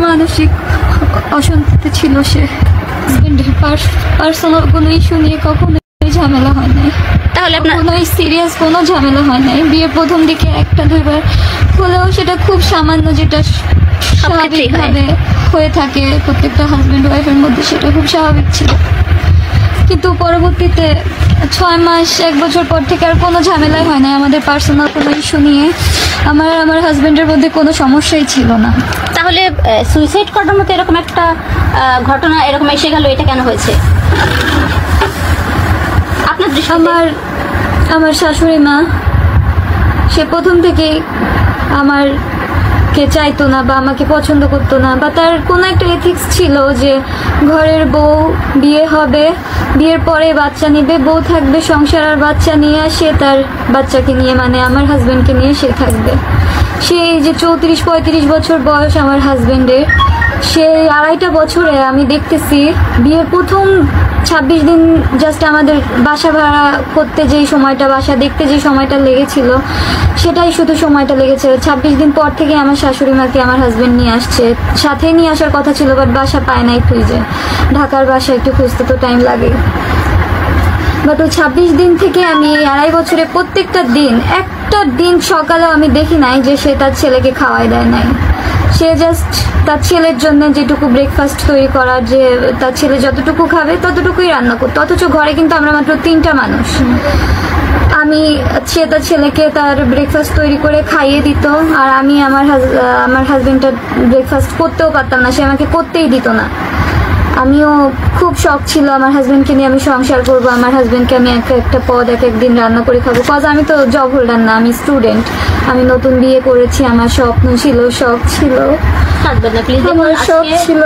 মানসিক অশান্তিতে ছিল সে। হাজবেন্ডের পার্সোনাল কোনো ইস্যু নিয়ে কখনোই ঝামেলা হয় নাই। তাহলে আপনার কোনো সিরিয়াস কোনো ঝামেলা হয় নাই। বিয়ের প্রথম দিকে একটা দুইবার হলেও সেটা খুব সামান্য, যেটা স্বাভাবিকভাবে হয়ে থাকে প্রত্যেকটা হাজবেন্ড ওয়াইফের মধ্যে, সেটা খুব স্বাভাবিক ছিল। কিন্তু পরবর্তীতে 6 মাস 1 বছর পর থেকে আর কোনো ঝামেলাই হয় না আমাদের পার্সোনাল কোনো ইস্যু নিয়ে। আমার হাজবেন্ডের মধ্যে কোনো সমস্যাই ছিল না। তাহলে সুইসাইড করার মতো এরকম একটা ঘটনা এরকম এসে গেল, এটা কেন হয়েছে আপনার দৃষ্টিতে? আমার শাশুড়ি মা, সে প্রথম থেকেই আমারকে চাইতো না বা আমাকে পছন্দ করতো না, বা তার কোনো একটা এথিক্স ছিল যে ঘরের বউ, বিয়ে হবে, বিয়ের পরে বাচ্চা নিবে, বউ থাকবে সংসার, আর বাচ্চা নিয়ে সে তার বাচ্চাকে নিয়ে, মানে আমার হাজবেন্ডকে নিয়ে সে থাকবে। সেই যে 34-35 বছর বয়স আমার হাজবেন্ডের, সে 2.5 বছরে আমি দেখতেছি বিয়ের প্রথম 26 দিন জাস্ট আমাদের বাসা ভাড়া করতে যেই সময়টা, বাসা দেখতে যেই সময়টা লেগেছিল, সেটাই শুধু সময়টা লেগেছে। 26 দিন পর থেকে আমার শাশুড়ি মাকে আমার হাজবেন্ড নিয়ে আসছে, সাথে নিয়ে আসার কথা ছিল, বাট বাসা পায় নাই খুঁজে। ঢাকার বাসা একটু খুঁজতে তো টাইম লাগে। বাট ওই 26 দিন থেকে আমি 2.5 বছরে প্রত্যেকটা দিন, একটা দিন সকালেও আমি দেখি নাই যে সে তার ছেলেকে খাওয়াই দেয় নাই। সে জাস্ট তার ছেলের জন্য যেটুকু ব্রেকফাস্ট তৈরি করার, যে তার ছেলে যতটুকু খাবে ততটুকুই রান্না করতো। অথচ ঘরে কিন্তু আমরা মাত্র 3টা মানুষ। সে তার ছেলেকে তার ব্রেকফাস্ট তৈরি করে খাইয়ে দিত, আর আমি আমার হাজবেন্ডটার ব্রেকফাস্ট করতেও পারতাম না, সে আমাকে করতেই দিত না। আমিও খুব শখ ছিল আমার হাজবেন্ডকে নিয়ে আমি সংসার করবো, আমার হাজবেন্ডকে আমি একটা পদ একদিন রান্না করে খাবো। কজ আমি তো জব হোল্ডার না, আমি স্টুডেন্ট, আমি নতুন বিয়ে করেছি, আমার স্বপ্ন ছিল, শখ ছিল, আমার শখ ছিল।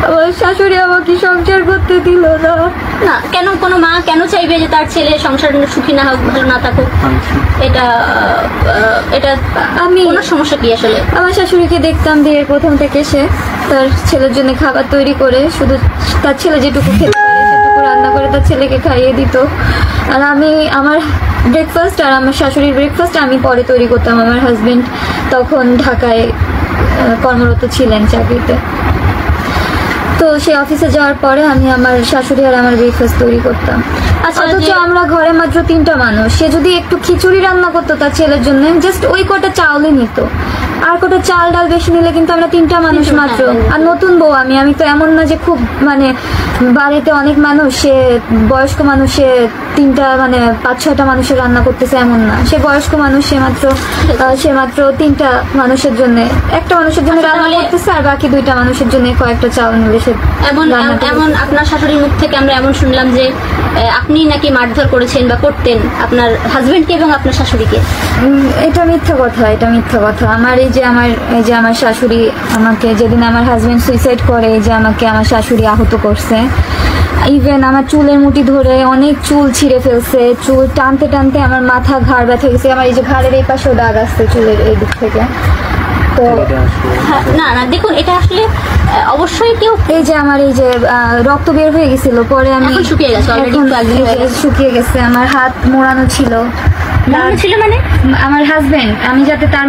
আমার শাশুড়ি আমাকে সংসার করতে দিল না। না, কেন কোনো মা কেন চাইবে যে তার ছেলে সংসার সুখী না হোক, ভালো না থাকুক? এটা আমি কোনো সমস্যা কি আসলে? আমার শাশুড়িকে দেখতাম বিয়ের প্রথম থেকে সে তার ছেলের জন্য খাবার তৈরি করে, শুধু তার ছেলে যেটুকু খেতে পারে সেটুকু রান্না করে তার ছেলেকে খাইয়ে দিত। আর আমি আমার ব্রেকফাস্ট আর আমার শাশুড়ির ব্রেকফাস্ট আমি পরে তৈরি করতাম। আমার হাজবেন্ড তখন ঢাকায় কর্মরত ছিলেন চাকরিতে, তো সে অফিসে যাওয়ার পরে আমি আমার শাশুড়ি আর আমার ব্রেকফাস্ট তৈরি করতাম। অথচ আমরা ঘরে মাত্র 3টা মানুষ। সে যদি একটু খিচুড়ি রান্না করতো তার ছেলের জন্য, জাস্ট ওই কটা চাউলই নিত, আর কটা চাল ডাল বেশি নিলে কিন্তু আমরা 3টা মানুষ মাত্র। আর নতুন বউ আমি তো এমন না যে খুব মানে বাড়িতে অনেক মানুষ, সে বয়স্ক মানুষ, সে 3টা মানে 5-6টা মানুষের রান্না করতেছে এমন না। সে বয়স্ক মানুষ, সে মাত্র 3টা মানুষের জন্য, একটা মানুষের জন্য রান্না করতেছে, আর বাকি 2টা মানুষের জন্য কয়েকটা চাউল নিলে সে এমন। আপনার শাশুড়ির মুখ থেকে আমরা এমন শুনলাম যে আপনি নাকি মারধর করেছেন বা করতেন আপনার হাজবেন্ডকে এবং আপনার শাশুড়িকে। এটা মিথ্যা কথা, এটা মিথ্যা কথা। আমার আমার শাশুড়ি আমাকে, যেদিন আমার হাজবেন্ড সুইসাইড করে, যে আমাকে আমার শাশুড়ি আহত করছে। ইভেন আমার চুলের মুঠি ধরে অনেক চুল ছিঁড়ে ফেলছে, চুল টানতে টানতে আমার মাথা ঘাড় ব্যথা গেছে। আমার এই যে ঘাড়ের এই পাশেও দাগ আসছে চুলের এই দিক থেকে। তো না দেখুন, এটা আসলে অবশ্যই কেউ, এই যে আমার এই যে রক্ত বের হয়ে গেছিল, পরে আমি শুকিয়ে শুকিয়ে গেছে। আমার হাত মোড়ানো ছিল মানে আমার হাজবেন্ড, আমি যাতে তার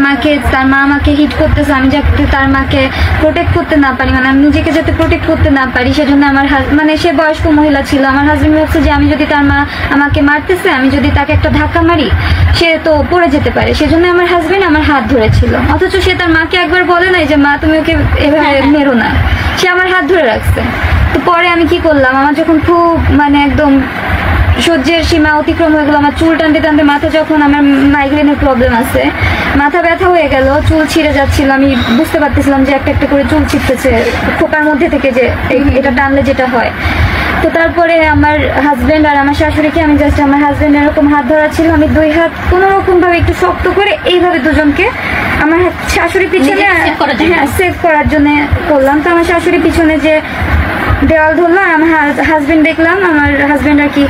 মা আমাকে হিট করতেছে, আমি যাতে তার মাকে প্রোটেক্ট করতে না পারি, মানে আমি নিজেকে যাতে প্রোটেক্ট করতে না পারি, সেজন্য আমার মানে সে বয়স্ক মহিলা ছিল। আমার হাজবেন্ড ভাবছে যে আমি যদি তার মা আমাকে মারতেছে, আমি যদি তাকে একটা ধাক্কা মারি সে তো পড়ে যেতে পারে, সেজন্য আমার হাজবেন্ড আমার হাত ধরেছিল। অথচ সে তার মাকে একবার বলে নাই যে মা তুমি ওকে এভাবে মেরো না, সে আমার হাত ধরে রাখছে। তো পরে আমি কি করলাম, আমার যখন খুব মানে একদম সহ্যের সীমা অতিক্রম হয়ে গেল, আমার চুল টানতে টানতে মাথা, যখন আমার মাইগ্রেনের প্রবলেম আছে, মাথা ব্যথা হয়ে গেল, চুল ছিঁড়ে যাচ্ছিল, আমি বুঝতে পারতেছিলাম যে একটা একটা করে চুল ছিঁড়তেছে খোপার মধ্যে থেকে, যে এটা টানলে যেটা হয়। তো তারপরে আমার হাজবেন্ড আর আমার শাশুড়িকে আমি জাস্ট, আমার হাজবেন্ড এরকম হাত ধরা ছিল, আমি 2 হাত কোনো রকম ভাবে একটু শক্ত করে এইভাবে দুজনকে আমার শাশুড়ি পিছনে সেভ করার জন্য করলাম। তো আমার শাশুড়ি পিছনে যে দেওয়াল ধরলাম, আমার হাজবেন্ড দেখলাম আমার হাজবেন্ড আর কি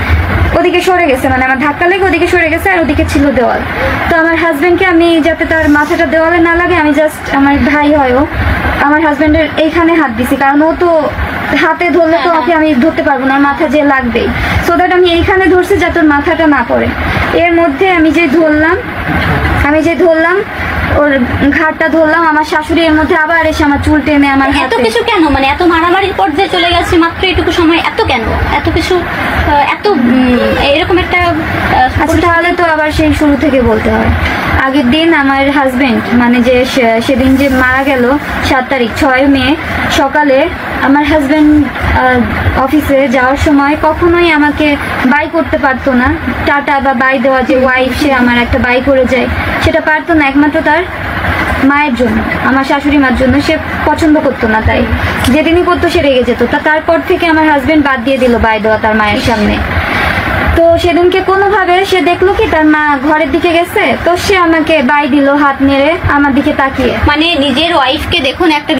ওদিকে সরে গেছে, মানে আমার ধাক্কা লেগে ওদিকে সরে গেছে, আর ওদিকে ছিল দেওয়াল। তো আমার হাজবেন্ডকে আমি যাতে তার মাথাটা দেওয়ালে না লাগে, আমি জাস্ট, আমার ভাই হয়ও, আমার হাজবেন্ডের এইখানে হাত দিছি, কারণ ও তো হাতে ধরলে তো ওকে আমি ধরতে পারবো না, মাথা যে লাগবেই, সো দ্যাট আমি এইখানে ধরছি যাতে ওর মাথাটা না পড়ে। এর মধ্যে আমি যে ধরলাম ওর ঘাটটা ধরলাম, আমার শাশুড়ি এর মধ্যে আবার এসে আমার চুল টেনে আমার এত হাতে। কিছু কেন, মানে এত মারামারির পর্যায়ে চলে গেছে মাত্র এটুকু সময়, এত কেন, এত কিছু, এত এরকম একটা আচ্ছা তাহলে তো আবার সেই শুরু থেকে বলতে হয়। আগের দিন আমার হাজবেন্ড মানে যে সেদিন যে মারা গেল 7 তারিখ 6 মে সকালে, আমার হাজবেন্ড অফিসে যাওয়ার সময় কখনোই আমাকে বাই করতে পারতো না। টাটা বা বাই দেওয়া যে ওয়াইফ, সে আমার একটা বাই করে যায়, সেটা পারতো না, একমাত্র তার মায়ের জন্য, আমার শাশুড়ি মার জন্য সে পছন্দ করতো না। তাই যেদিনই করতো সে রেগে যেত। তারপর থেকে আমার হাজবেন্ড বাদ দিয়ে দিল বাই দেওয়া তার মায়ের সামনে। তো সেদিনকে কোনোভাবে সে দেখলো কি তার মা ঘরের দিকে গেছে, তো সে আমাকে বাই দিল হাত নেড়ে আমার দিকে তাকিয়ে। মানে নিজের ওয়াইফকে দেখুন, একটা